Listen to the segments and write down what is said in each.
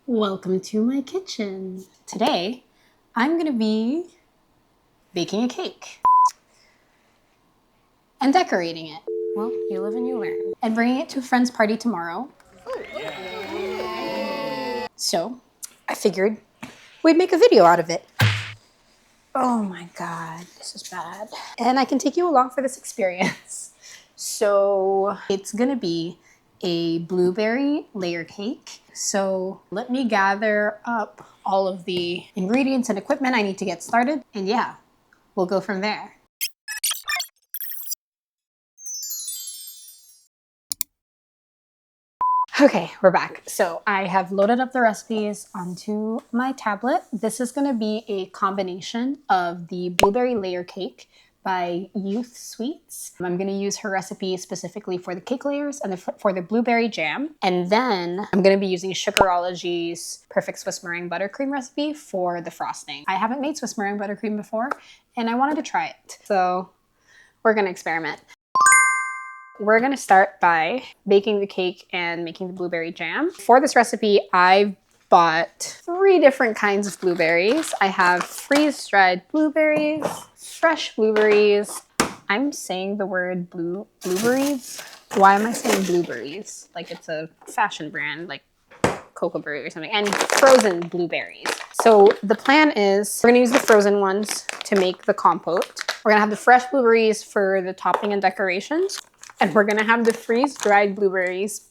Welcome to my kitchen. Today, I'm gonna be baking a cake and decorating it. Well, you live and you learn. And bringing it to a friend's party tomorrow. So, I figured we'd make a video out of it. Oh my God, this is bad. And I can take you along for this experience. So, it's gonna be a blueberry layer cake. So let me gather up all of the ingredients and equipment I need to get started. And yeah, we'll go from there. Okay, we're back. So I have loaded up the recipes onto my tablet. This is gonna be a combination of the blueberry layer cake by Youth Sweets. I'm gonna use her recipe specifically for the cake layers and for the blueberry jam. And then I'm gonna be using Sugarology's Perfect Swiss Meringue Buttercream recipe for the frosting. I haven't made Swiss Meringue Buttercream before and I wanted to try it. So we're gonna experiment. We're gonna start by baking the cake and making the blueberry jam. For this recipe, I bought 3 different kinds of blueberries. I have freeze-dried blueberries, fresh blueberries. I'm saying the word blueberries. Why am I saying blueberries? Like it's a fashion brand, like Cocoa Berry or something. And frozen blueberries. So the plan is we're gonna use the frozen ones to make the compote. We're gonna have the fresh blueberries for the topping and decorations. And we're gonna have the freeze-dried blueberries.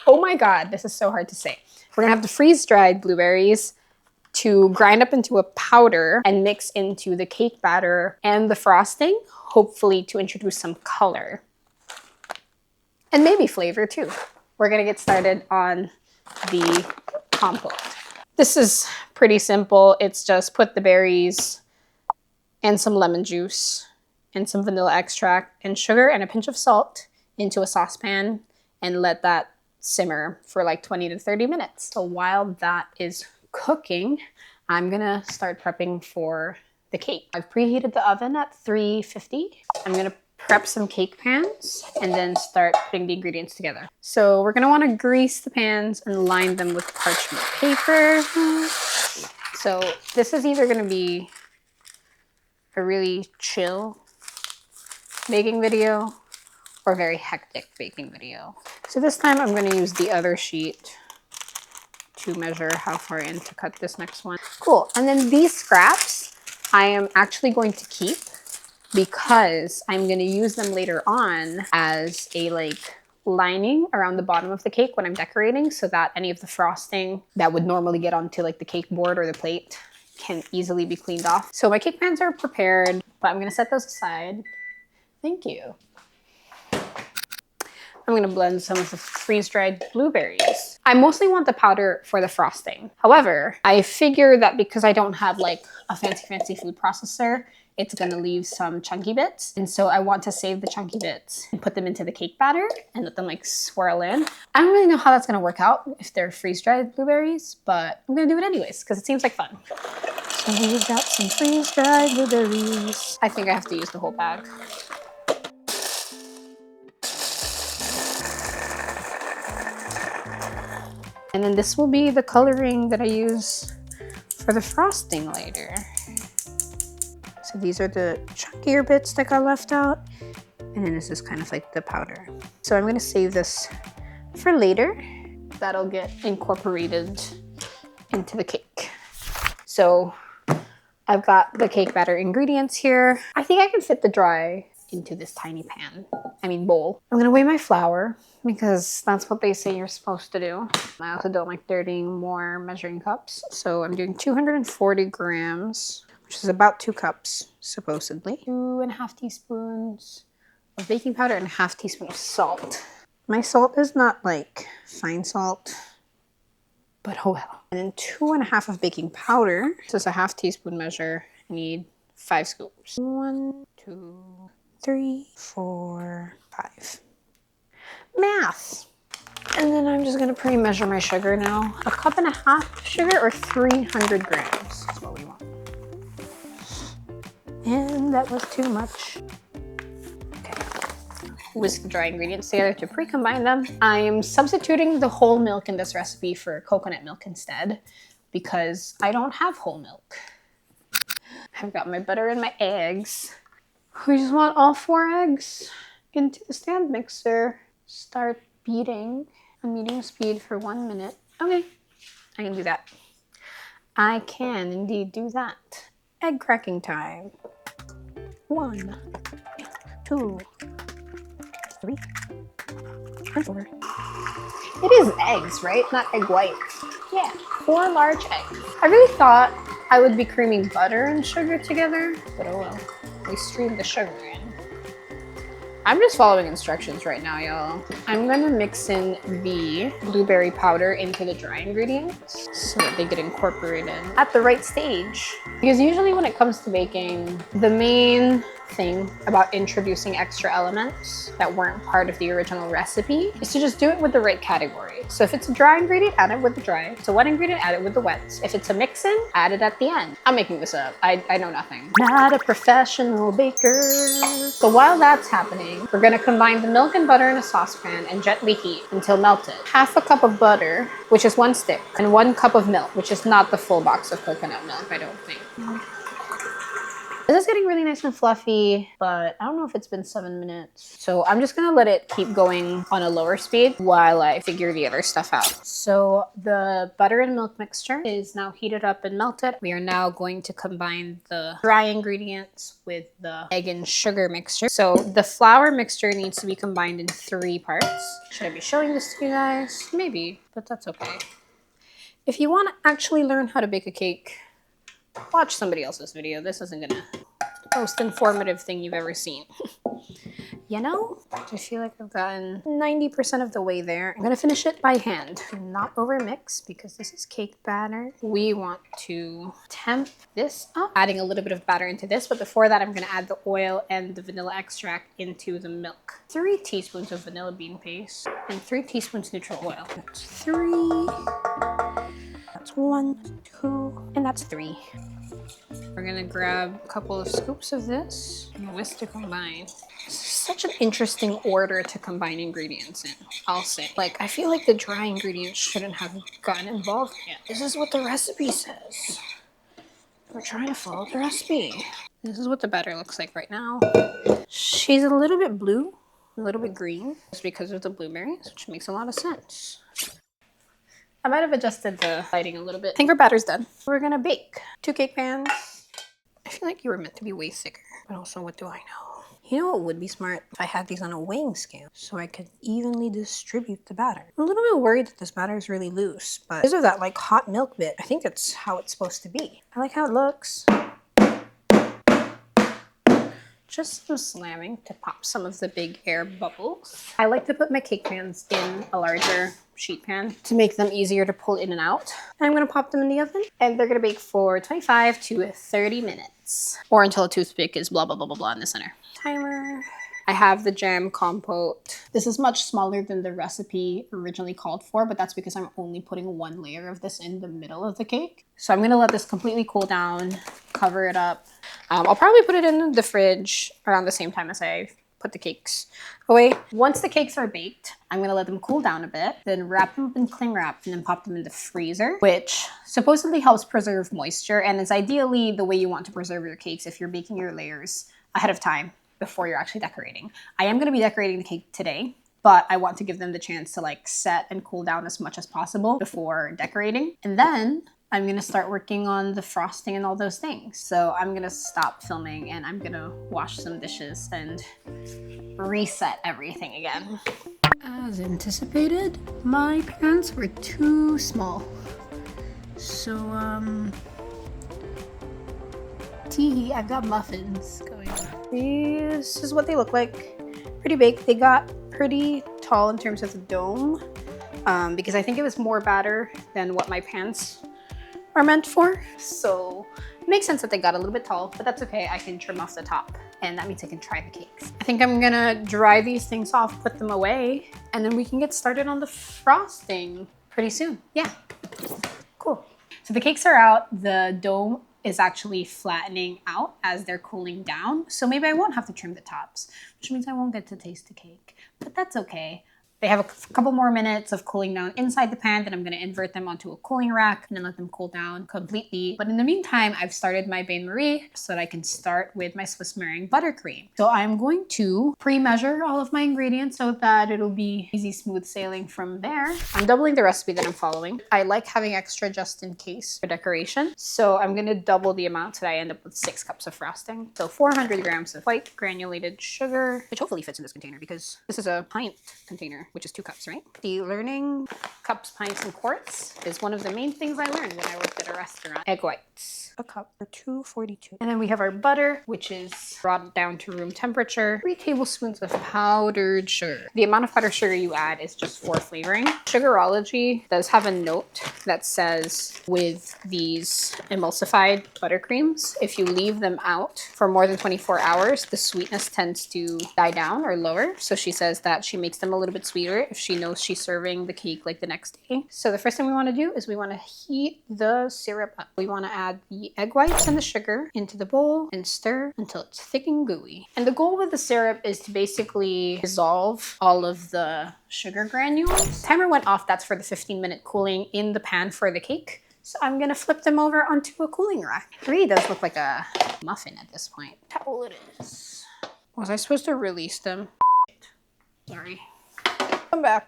Oh my God, this is so hard to say. We're gonna have the freeze-dried blueberries to grind up into a powder and mix into the cake batter and the frosting, hopefully to introduce some color. And maybe flavor too. We're gonna get started on the compote. This is pretty simple. It's just put the berries and some lemon juice and some vanilla extract and sugar and a pinch of salt into a saucepan and let that simmer for like 20 to 30 minutes. So while that is cooking, I'm gonna start prepping for the cake. I've preheated the oven at 350. I'm gonna prep some cake pans and then start putting the ingredients together. So we're gonna wanna grease the pans and line them with parchment paper. So this is either gonna be a really chill baking video or very hectic baking video. So this time I'm going to use the other sheet to measure how far in to cut this next one. Cool. And then these scraps I am actually going to keep because I'm going to use them later on as a lining around the bottom of the cake when I'm decorating, so that any of the frosting that would normally get onto like the cake board or the plate can easily be cleaned off. So my cake pans are prepared, but I'm going to set those aside. Thank you. I'm gonna blend some of the freeze-dried blueberries. I mostly want the powder for the frosting. However, I figure that because I don't have like a fancy food processor, it's gonna leave some chunky bits. And so I want to save the chunky bits and put them into the cake batter and let them like swirl in. I don't really know how that's gonna work out if they're freeze-dried blueberries, but I'm gonna do it anyways because it seems like fun. So we've got some freeze-dried blueberries. I think I have to use the whole bag. And then this will be the coloring that I use for the frosting later. So these are the chunkier bits that got left out. And then this is kind of like the powder. So I'm gonna save this for later. That'll get incorporated into the cake. So I've got the cake batter ingredients here. I think I can fit the dry into this tiny bowl. I'm gonna weigh my flour because that's what they say you're supposed to do. I also don't like dirtying more measuring cups. So I'm doing 240 grams, which is about 2 cups, supposedly. 2.5 teaspoons of baking powder and a 1/2 teaspoon of salt. My salt is not like fine salt, but oh well. And then 2.5 of baking powder. This is a 1/2 teaspoon measure. I need 5 scoops. 1, 2, 3, 4, 5. Math. And then I'm just gonna pre-measure my sugar now. 1.5 cups of sugar or 300 grams is what we want. And that was too much. Okay. whisk the dry ingredients together to pre-combine them. I'm substituting the whole milk in this recipe for coconut milk instead because I don't have whole milk. I've got my butter and my eggs. We just want all 4 eggs into the stand mixer. Start beating on medium speed for 1 minute. Okay, I can do that. I can indeed do that. Egg cracking time. 1, 2, 3, and 4. It is eggs, right? Not egg whites. Yeah, 4 large eggs. I really thought I would be creaming butter and sugar together, but oh well. We stream the sugar in. I'm just following instructions right now, y'all. I'm gonna mix in the blueberry powder into the dry ingredients so that they get incorporated at the right stage. Because usually when it comes to baking, the main thing about introducing extra elements that weren't part of the original recipe is to just do it with the right category. So if it's a dry ingredient, add it with the dry. If it's a wet ingredient, add it with the wets. If it's a mix-in, add it at the end. I'm making this up. I know nothing. Not a professional baker. So while that's happening, we're gonna combine the milk and butter in a saucepan and gently heat until melted. 1/2 cup of butter, which is 1 stick, and 1 cup of milk, which is not the full box of coconut milk, I don't think. This is getting really nice and fluffy, but I don't know if it's been 7 minutes. So I'm just gonna let it keep going on a lower speed while I figure the other stuff out. So the butter and milk mixture is now heated up and melted. We are now going to combine the dry ingredients with the egg and sugar mixture. So the flour mixture needs to be combined in 3 parts. Should I be showing this to you guys? Maybe, but that's okay. If you want to actually learn how to bake a cake, watch somebody else's video. This isn't gonna be the most informative thing you've ever seen. You know, I feel like I've gotten 90% of the way there. I'm gonna finish it by hand. Do not over mix because this is cake batter. We want to temp this up, adding a little bit of batter into this, but before that I'm gonna add the oil and the vanilla extract into the milk. 3 teaspoons of vanilla bean paste and 3 teaspoons neutral oil. That's 3. That's 1, 2, and that's 3. We're gonna grab a couple of scoops of this and whisk to combine. This is such an interesting order to combine ingredients in, I'll say. Like, I feel like the dry ingredients shouldn't have gotten involved yet. This is what the recipe says. We're trying to follow the recipe. This is what the batter looks like right now. She's a little bit blue, a little bit green. It's because of the blueberries, which makes a lot of sense. I might have adjusted the lighting a little bit. I think our batter's done. We're gonna bake. 2 cake pans. I feel like you were meant to be way thicker, but also what do I know? You know what would be smart? If I had these on a weighing scale so I could evenly distribute the batter. I'm a little bit worried that this batter is really loose, but because of that like hot milk bit, I think that's how it's supposed to be. I like how it looks. Just some slamming to pop some of the big air bubbles. I like to put my cake pans in a larger sheet pan to make them easier to pull in and out. And I'm gonna pop them in the oven and they're gonna bake for 25 to 30 minutes or until a toothpick is blah, blah, blah, blah, blah in the center. Timer. I have the jam compote. This is much smaller than the recipe originally called for, but that's because I'm only putting 1 layer of this in the middle of the cake. So I'm gonna let this completely cool down, cover it up. I'll probably put it in the fridge around the same time as I put the cakes away. Once the cakes are baked, I'm gonna let them cool down a bit, then wrap them up in cling wrap and then pop them in the freezer, which supposedly helps preserve moisture and is ideally the way you want to preserve your cakes if you're baking your layers ahead of time before you're actually decorating. I am gonna be decorating the cake today, but I want to give them the chance to like set and cool down as much as possible before decorating. And then I'm gonna start working on the frosting and all those things. So I'm gonna stop filming and I'm gonna wash some dishes and reset everything again. As anticipated, my pans were too small. So, teehee, I've got muffins going on. This is what they look like. Pretty big. They got pretty tall in terms of the dome because I think it was more batter than what my pans are meant for. So it makes sense that they got a little bit tall, but that's okay. I can trim off the top and that means I can try the cakes. I think I'm gonna dry these things off, put them away, and then we can get started on the frosting pretty soon. Yeah, cool. So the cakes are out. The dome is actually flattening out as they're cooling down. So maybe I won't have to trim the tops, which means I won't get to taste the cake, but that's okay. They have a couple more minutes of cooling down inside the pan, then I'm gonna invert them onto a cooling rack and then let them cool down completely. But in the meantime, I've started my bain-marie so that I can start with my Swiss meringue buttercream. So I'm going to pre-measure all of my ingredients so that it'll be easy, smooth sailing from there. I'm doubling the recipe that I'm following. I like having extra just in case for decoration. So I'm gonna double the amount so that I end up with 6 cups of frosting. So 400 grams of white granulated sugar, which hopefully fits in this container because this is a pint container, which is 2 cups, right? The learning cups, pints, and quarts is one of the main things I learned when I worked at a restaurant. Egg whites, a cup for $2.42. And then we have our butter, which is brought down to room temperature. 3 tablespoons of powdered sugar. The amount of powdered sugar you add is just for flavoring. Sugarology does have a note that says with these emulsified buttercreams, if you leave them out for more than 24 hours, the sweetness tends to die down or lower. So she says that she makes them a little bit sweeter if she knows she's serving the cake like the next day. So the first thing we want to do is we want to heat the syrup up. We want to add the egg whites and the sugar into the bowl and stir until it's thick and gooey. And the goal with the syrup is to basically dissolve all of the sugar granules. Timer went off. That's for the 15-minute cooling in the pan for the cake. So I'm gonna flip them over onto a cooling rack. It really does look like a muffin at this point. How it is. Was I supposed to release them? Sorry. Come back.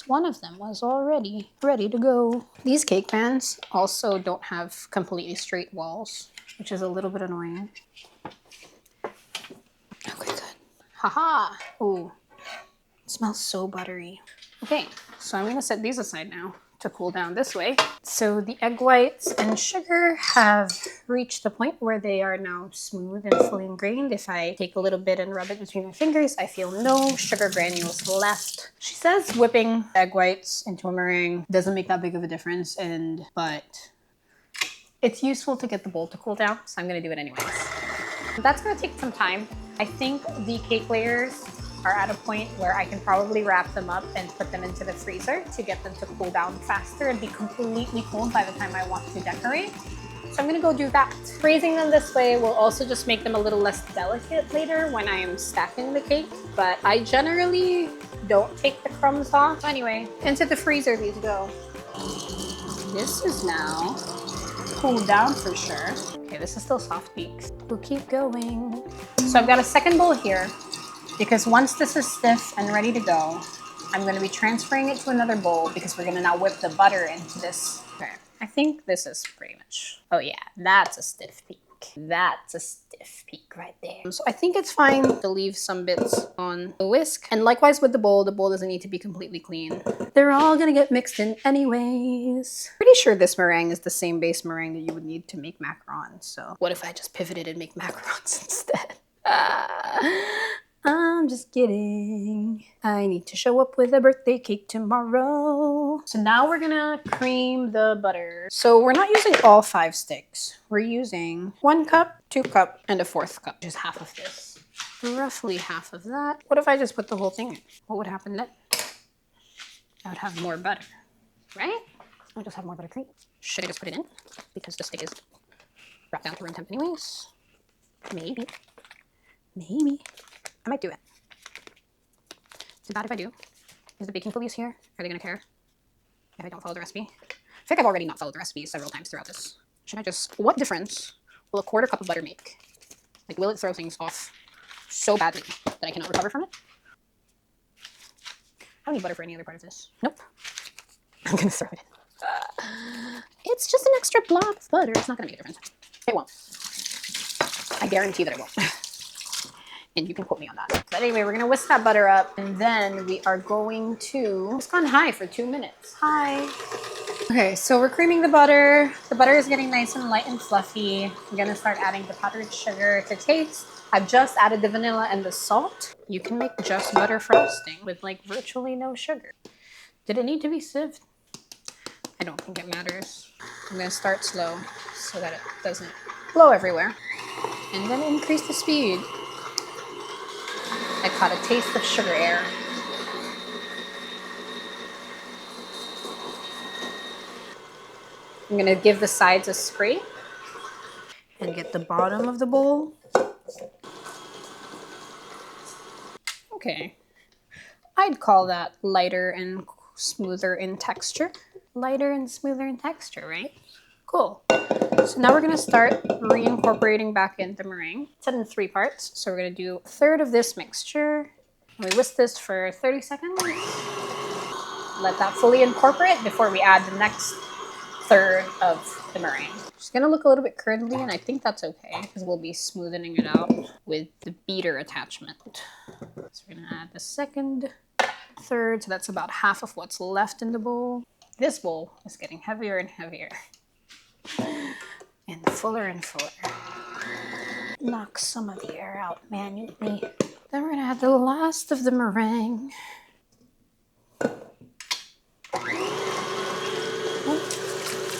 One of them was already ready to go. These cake pans also don't have completely straight walls, which is a little bit annoying. Okay, good. Haha. Ooh, it smells so buttery. Okay, so I'm gonna set these aside now to cool down this way. So the egg whites and sugar have reached the point where they are now smooth and fully ingrained. If I take a little bit and rub it between my fingers, I feel no sugar granules left. She says whipping egg whites into a meringue doesn't make that big of a difference, but it's useful to get the bowl to cool down, so I'm gonna do it anyways. That's gonna take some time. I think the cake layers are at a point where I can probably wrap them up and put them into the freezer to get them to cool down faster and be completely cold by the time I want to decorate. So I'm gonna go do that. Freezing them this way will also just make them a little less delicate later when I am stacking the cake, but I generally don't take the crumbs off. Anyway, into the freezer these go. This is now cooled down for sure. Okay, this is still soft peaks. We'll keep going. So I've got a second bowl here, because once this is stiff and ready to go, I'm going to be transferring it to another bowl because we're going to now whip the butter into this. Okay, I think this is pretty much, oh yeah, that's a stiff peak. That's a stiff peak right there. So I think it's fine to leave some bits on the whisk. And likewise with the bowl doesn't need to be completely clean. They're all going to get mixed in anyways. Pretty sure this meringue is the same base meringue that you would need to make macarons. So what if I just pivoted and make macarons instead? I'm just kidding. I need to show up with a birthday cake tomorrow. So now we're gonna cream the butter. So we're not using all 5 sticks. We're using 1 cup, 2 cup, and a 4th cup, which is half of this. Roughly half of that. What if I just put the whole thing in? What would happen then? I would have more butter, right? I would just have more buttercream. Should I just put it in? Because the stick is wrapped down to room temp anyways. Maybe. Maybe. I might do it. Is it bad if I do? Is the baking police here? Are they gonna care if I don't follow the recipe? I feel like I've already not followed the recipe several times throughout this. Should I just, what difference will a 1/4 cup of butter make? Like, will it throw things off so badly that I cannot recover from it? I don't need butter for any other part of this. Nope. I'm gonna throw it in. It's just an extra blob of butter. It's not gonna make a difference. It won't. I guarantee that it won't. And you can quote me on that. But anyway, we're gonna whisk that butter up, and then we are going to whisk on high for 2 minutes. Hi. Okay, so we're creaming the butter. The butter is getting nice and light and fluffy. I'm gonna start adding the powdered sugar to taste. I've just added the vanilla and the salt. You can make just butter frosting with like virtually no sugar. Did it need to be sieved? I don't think it matters. I'm gonna start slow so that it doesn't blow everywhere. And then increase the speed. I caught a taste of sugar air. I'm gonna give the sides a scrape. and get the bottom of the bowl. Okay. I'd call that lighter and smoother in texture. Lighter and smoother in texture, right? Cool. So now we're gonna start reincorporating back in the meringue. It's in 3 parts. So we're gonna do a third of this mixture. We whisk this for 30 seconds. Let that fully incorporate before we add the next third of the meringue. It's gonna look a little bit curdly, and I think that's okay because we'll be smoothing it out with the beater attachment. So we're gonna add the second third, so that's about half of what's left in the bowl. This bowl is getting heavier and heavier and fuller and fuller. Knock some of the air out manually. Then we're gonna add the last of the meringue.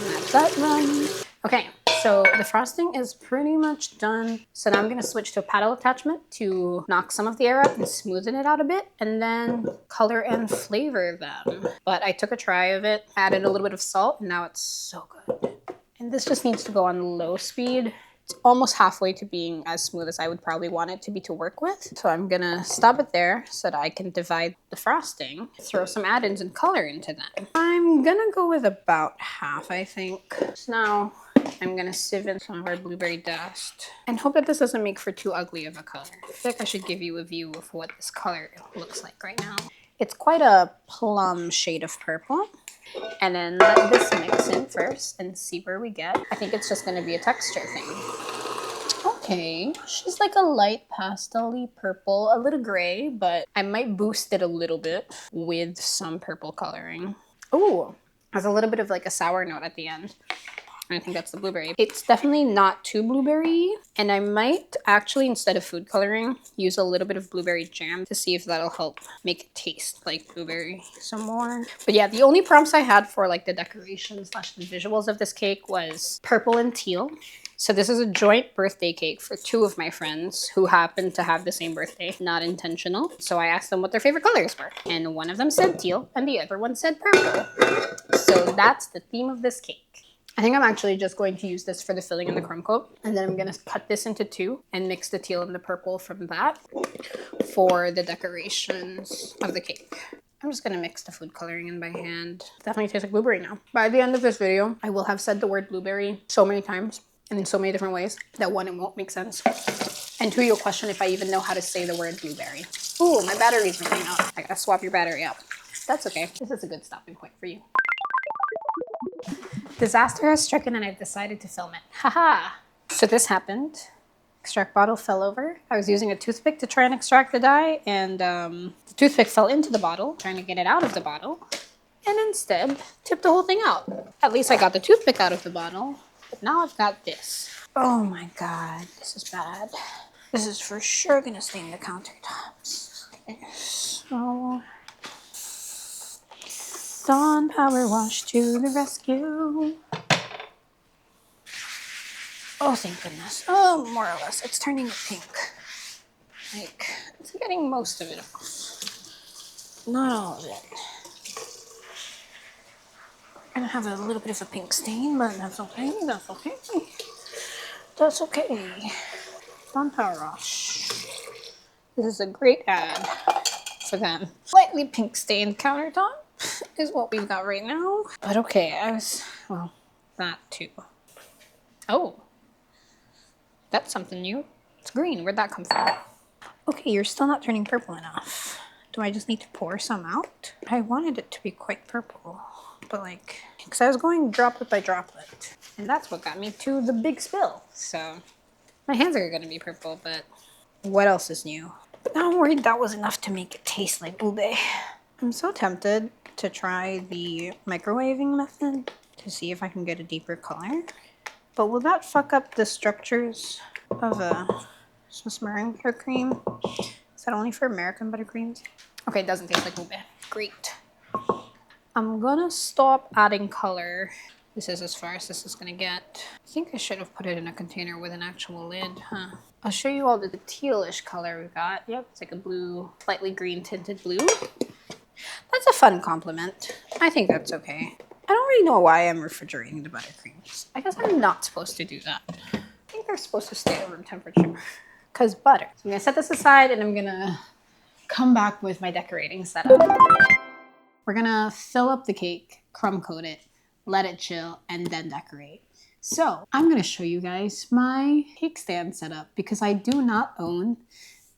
Let that run. Okay, so the frosting is pretty much done. So now I'm gonna switch to a paddle attachment to knock some of the air out and smoothen it out a bit, and then color and flavor them. But I took a try of it, added a little bit of salt, and now it's so good. And this just needs to go on low speed. It's almost halfway to being as smooth as I would probably want it to be to work with. So I'm gonna stop it there so that I can divide the frosting, throw some add-ins and color into them. I'm gonna go with about half, I think. So now I'm gonna sieve in some of our blueberry dust and hope that this doesn't make for too ugly of a color. I feel like I should give you a view of what this color looks like right now. It's quite a plum shade of purple. And then let this mix in first and see where we get. I think it's just gonna be a texture thing. Okay, she's like a light pastel-y purple, a little gray, but I might boost it a little bit with some purple coloring. Ooh, has a little bit of like a sour note at the end. I think that's the blueberry. It's definitely not too blueberry, and I might actually, instead of food coloring, use a little bit of blueberry jam to see if that'll help make it taste like blueberry some more. But yeah, the only prompts I had for like the decoration slash the visuals of this cake was purple and teal. So this is a joint birthday cake for 2 of my friends who happen to have the same birthday. Not intentional. So I asked them what their favorite colors were. And one of them said teal and the other one said purple. So that's the theme of this cake. I think I'm actually just going to use this for the filling and the crumb coat. And then I'm going to cut this into 2 and mix the teal and the purple from that for the decorations of the cake. I'm just going to mix the food coloring in by hand. Definitely tastes like blueberry now. By the end of this video, I will have said the word blueberry so many times and in so many different ways that 1, it won't make sense. And 2, you'll question if I even know how to say the word blueberry. Ooh, my battery's running out. I gotta swap your battery out. That's okay. This is a good stopping point for you. Disaster has stricken and I've decided to film it. Haha! So this happened. Extract bottle fell over. I was using a toothpick to try and extract the dye, and the toothpick fell into the bottle, trying to get it out of the bottle, and instead tipped the whole thing out. At least I got the toothpick out of the bottle, but now I've got this. Oh my god, this is bad. This is for sure gonna stain the countertops. Okay, so Dawn Power Wash to the rescue. Oh, thank goodness. Oh, more or less. It's turning pink. Like, it's getting most of it off. Not all of it. Gonna have a little bit of a pink stain, but that's okay. That's okay. That's okay. Dawn Power Wash. This is a great ad for them. Slightly pink stained countertop is what we've got right now. But okay, well, that too. Oh. That's something new. It's green. Where'd that come from? Okay, you're still not turning purple enough. Do I just need to pour some out? I wanted it to be quite purple, but like, because I was going droplet by droplet. And that's what got me to the big spill. So my hands are gonna be purple, but what else is new? But now I'm worried that was enough to make it taste like ube. I'm so tempted to try the microwaving method to see if I can get a deeper color. But will that fuck up the structures of a Swiss meringue buttercream? Is that only for American buttercreams? Okay, it doesn't taste like ube. Great. I'm gonna stop adding color. This is as far as this is gonna get. I think I should have put it in a container with an actual lid, huh? I'll show you all the tealish color we've got. Yep, it's like a blue, slightly green tinted blue. That's a fun compliment. I think that's okay. I don't really know why I'm refrigerating the buttercreams. I guess I'm not supposed to do that. I think they're supposed to stay at room temperature because butter. So I'm gonna set this aside and I'm gonna come back with my decorating setup. We're gonna fill up the cake, crumb coat it, let it chill, and then decorate. So I'm gonna show you guys my cake stand setup because I do not own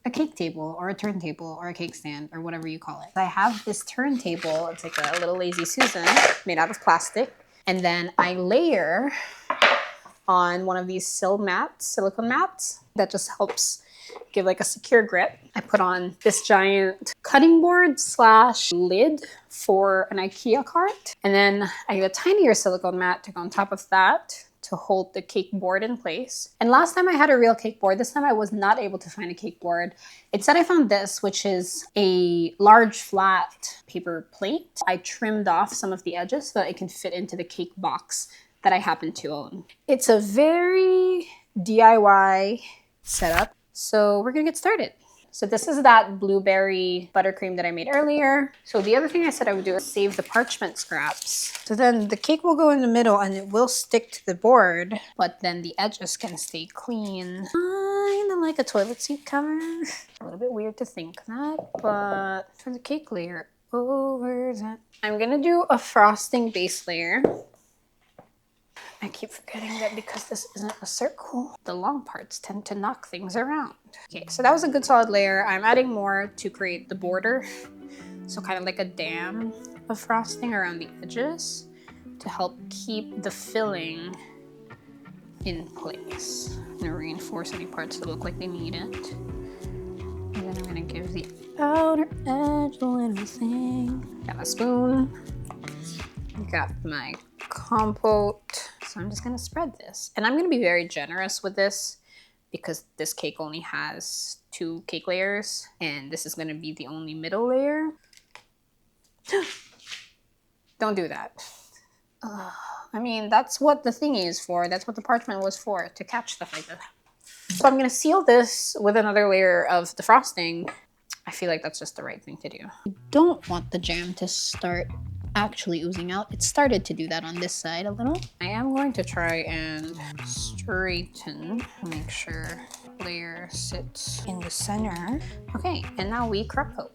a cake table or a turntable or a cake stand or whatever you call it. I have this turntable. It's like a little Lazy Susan made out of plastic. And then I layer on one of these silicone mats that just helps give like a secure grip. I put on this giant cutting board / lid for an IKEA cart. And then I have a tinier silicone mat to go on top of that to hold the cake board in place. And last time I had a real cake board, this time I was not able to find a cake board. Instead I found this, which is a large flat paper plate. I trimmed off some of the edges so that it can fit into the cake box that I happen to own. It's a very DIY setup, so we're gonna get started. So this is that blueberry buttercream that I made earlier. So the other thing I said I would do is save the parchment scraps. So then the cake will go in the middle and it will stick to the board, but then the edges can stay clean. Kind of like a toilet seat cover. A little bit weird to think that, but for the cake layer over that. I'm gonna do a frosting base layer. I keep forgetting that because this isn't a circle, the long parts tend to knock things around. Okay, so that was a good solid layer. I'm adding more to create the border. So kind of like a dam of frosting around the edges to help keep the filling in place. I'm gonna reinforce any parts that look like they need it. And then I'm gonna give the outer edge a little thing. Got my spoon. Got my compote. So I'm just gonna spread this. And I'm gonna be very generous with this because this cake only has 2 cake layers and this is gonna be the only middle layer. Don't do that. I mean, that's what the thingy is for. That's what the parchment was for, to catch stuff like that. So I'm gonna seal this with another layer of the frosting. I feel like that's just the right thing to do. You don't want the jam to start actually oozing out. It started to do that on this side a little. I am going to try and straighten, make sure the layer sits in the center. Okay, and now we crumb coat.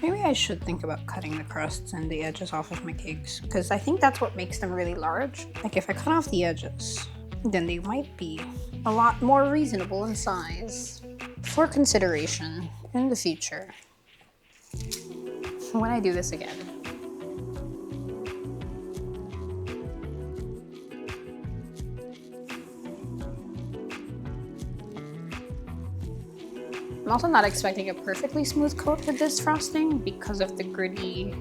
Maybe I should think about cutting the crusts and the edges off of my cakes because I think that's what makes them really large. Like if I cut off the edges, then they might be a lot more reasonable in size for consideration in the future when I do this again. I'm also not expecting a perfectly smooth coat with this frosting because of the gritty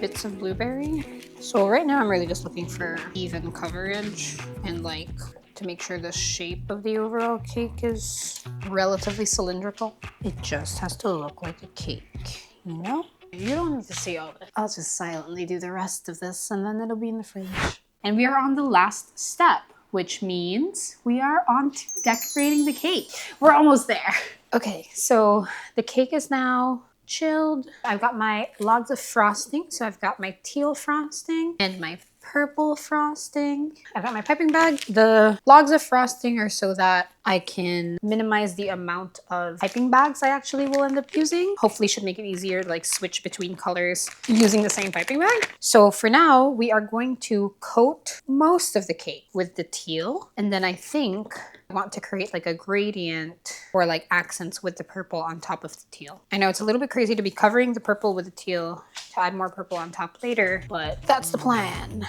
bits of blueberry. So right now I'm really just looking for even coverage and like to make sure the shape of the overall cake is relatively cylindrical. It just has to look like a cake, you know? You don't need to see all of it. I'll just silently do the rest of this and then it'll be in the fridge. And we are on the last step, which means we are on to decorating the cake. We're almost there. Okay, so the cake is now chilled. I've got my logs of frosting. So I've got my teal frosting and my purple frosting. I've got my piping bag. The logs of frosting are so that I can minimize the amount of piping bags I actually will end up using. Hopefully should make it easier to like switch between colors using the same piping bag. So for now, we are going to coat most of the cake with the teal. And then I think I want to create like a gradient or like accents with the purple on top of the teal. I know it's a little bit crazy to be covering the purple with the teal to add more purple on top later, but that's the plan.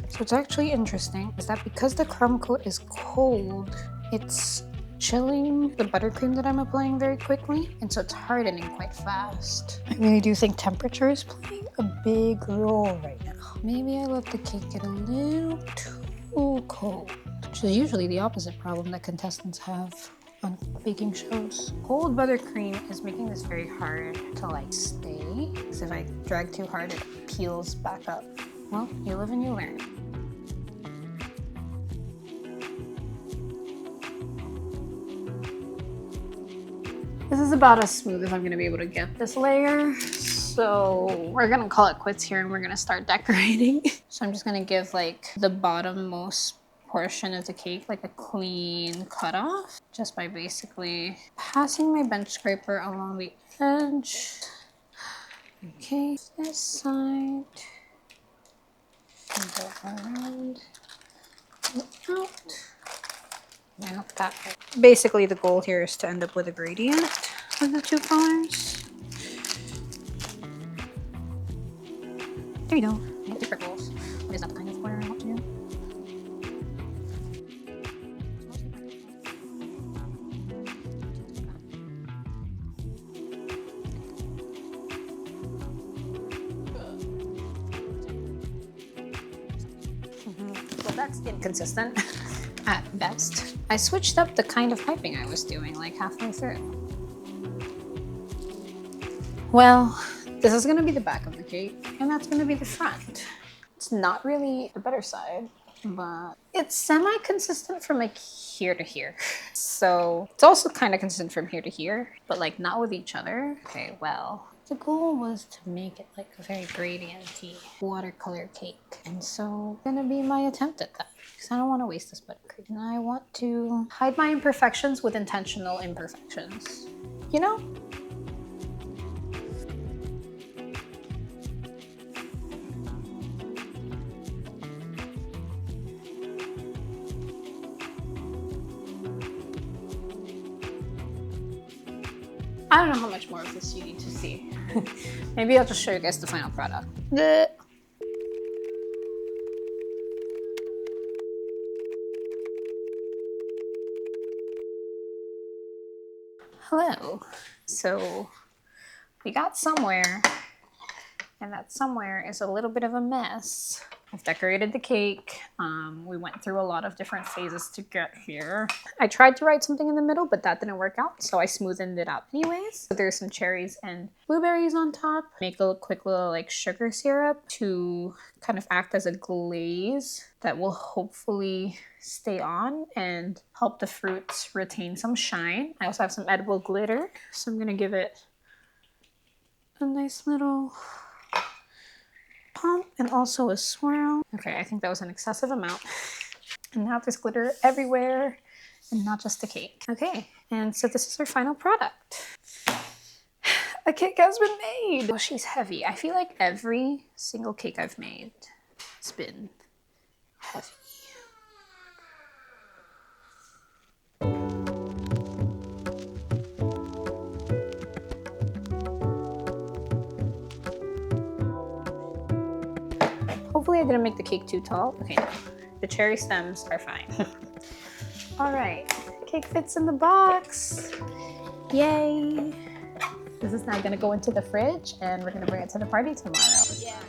So what's actually interesting is that because the crumb coat is cold, it's chilling the buttercream that I'm applying very quickly, and so it's hardening quite fast. I really do think temperature is playing a big role right now. Maybe I let the cake get a little too cold, which is usually the opposite problem that contestants have on baking shows. Cold buttercream is making this very hard to like stay, because if I drag too hard, it peels back up. Well, you live and you learn. This is about as smooth as I'm gonna be able to get this layer. So we're gonna call it quits here and we're gonna start decorating. So I'm just gonna give like the bottommost portion of the cake like a clean cutoff, just by basically passing my bench scraper along the edge. Okay, this side. And go around and out. And up that way. Basically the goal here is to end up with a gradient of the two colors. There you go. Different goals. What is that kind of corner I want to do? Well, that's inconsistent at best. I switched up the kind of piping I was doing like halfway through. Well, this is gonna be the back of the cake, and that's gonna be the front. It's not really the better side, but it's semi-consistent from like here to here. So it's also kind of consistent from here to here, but like not with each other. Okay, well, the goal was to make it like a very gradient-y watercolor cake. And so it's gonna be my attempt at that, because I don't want to waste this buttercream. And I want to hide my imperfections with intentional imperfections, you know? I don't know how much more of this you need to see. Maybe I'll just show you guys the final product. Hello. So we got somewhere, and that somewhere is a little bit of a mess. I've decorated the cake. We went through a lot of different phases to get here. I tried to write something in the middle, but that didn't work out, so I smoothened it out anyways. So there's some cherries and blueberries on top. Make a quick little like sugar syrup to kind of act as a glaze that will hopefully stay on and help the fruits retain some shine. I also have some edible glitter, so I'm gonna give it a nice little pump and also a swirl. Okay, I think that was an excessive amount. And now there's glitter everywhere and not just the cake. Okay, and so this is our final product. A cake has been made. Oh, she's heavy. I feel like every single cake I've made has been heavy. Hopefully I didn't make the cake too tall. Okay, no. The cherry stems are fine. All right, cake fits in the box. Yay. This is now gonna go into the fridge and we're gonna bring it to the party tomorrow. Yeah.